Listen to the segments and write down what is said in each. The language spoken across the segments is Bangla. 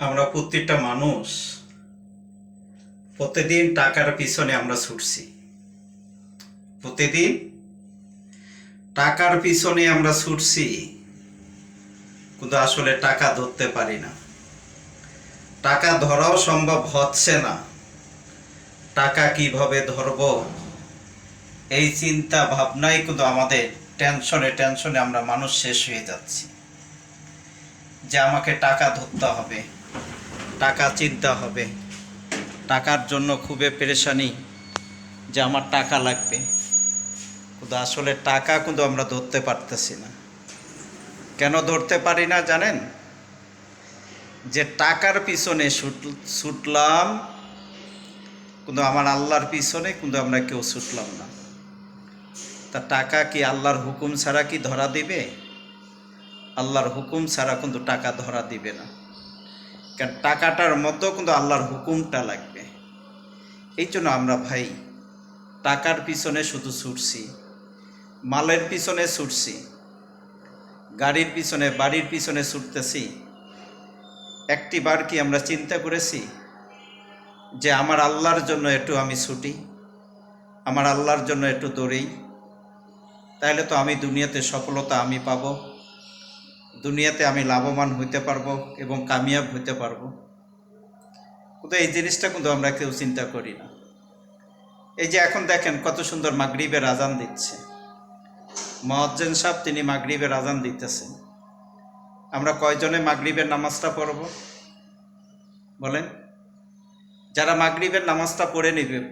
আমরা প্রত্যেকটা মানুষ প্রতিদিন টাকার পিছনে আমরা ছুটছি। প্রতিদিন টাকার পিছনে আমরা ছুটছি, কিন্তু আসলে টাকা ধরতে পারি না। টাকা ধরাও সম্ভব হচ্ছে না। টাকা কিভাবে ধরব, এই চিন্তা ভাবনাই কিন্তু আমাদের টেনশনে টেনশনে আমরা মানুষ শেষ হয়ে যাচ্ছি। যে আমাকে টাকা ধরতে হবে, টাকা চিন্তা হবে, টাকার জন্য খুবই পেরেশানি যে আমার টাকা লাগবে। কিন্তু আসলে টাকা কিন্তু আমরা ধরতে পারতেছি না। কেন ধরতে পারি না জানেন? যে টাকার পিছনে ছুটলাম, কিন্তু আমার আল্লাহর পিছনে কিন্তু আমরা কেউ ছুটলাম না। তা টাকা কি আল্লাহর হুকুম ছাড়া কি ধরা দিবে? আল্লাহর হুকুম ছাড়া কিন্তু টাকা ধরা দিবে না। কারণ টাকাটার মতো কিন্তু আল্লাহর হুকুমটা লাগবে। এই জন্য আমরা ভাই টাকার পিছনে শুধু ছুটছি, মালের পিছনে ছুটছি, গাড়ির পিছনে বাড়ির পিছনে ছুটতেছি। একটি বার কি আমরা চিন্তা করেছি যে আমার আল্লাহর জন্য একটু আমি ছুটি, আমার আল্লাহর জন্য একটু দৌড়েই, তাহলে তো আমি দুনিয়াতে সফলতা আমি পাব, দুনিয়াতে আমি লাভবান হইতে পারবো এবং কামিয়াব হইতে পারবো। কিন্তু এই জিনিসটা কিন্তু আমরা কেউ চিন্তা করি না। এই যে এখন দেখেন কত সুন্দর মাগরিবের আজান দিচ্ছে, মুয়াজ্জিন সাহেব তিনি মাগরিবের আজান দিতেছেন। আমরা কয়জনে মাগরিবের নামাজটা পড়ব বলেন? যারা মাগরিবের নামাজটা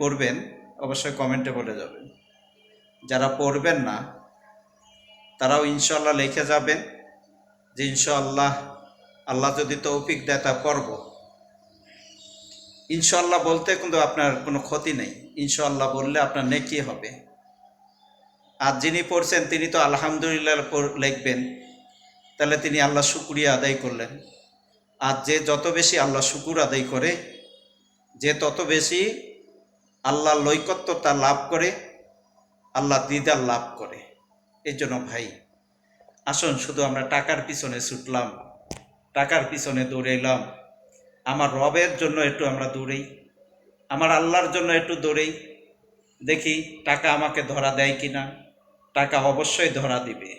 পড়বেন অবশ্যই কমেন্টে বলে যাবেন। যারা পড়বেন না তারাও ইনশাআল্লাহ লিখে যাবেন যে ইনশাআল্লাহ আল্লাহ যদি তৌফিক দেয় তা পড়ব। ইনশাআল্লাহ বলতে কিন্তু আপনার কোনো ক্ষতি নেই, ইনশাআল্লাহ বললে আপনার নেকি হবে। আর যিনি পড়ছেন তিনি তো আলহামদুলিল্লাহ লিখবেন, তাহলে তিনি আল্লাহ শুকরিয়া আদায় করলেন। আর যে যত বেশি আল্লাহ শুকুর আদায় করে, যে তত বেশি আল্লাহর লৈকত্যতা লাভ করে, আল্লাহ দিদার লাভ করে। এই জন্য ভাই আসুন শুধু আমরা টাকার পিছনে ছুটলাম, টাকার পিছনে দৌড়াইলাম, আমার রবের জন্য একটু আমরা দৌড়েই, আমার আল্লাহর জন্য একটু দৌড়েই, দেখি টাকা আমাকে ধরা দেয় কিনা। টাকা অবশ্যই ধরা দিবে।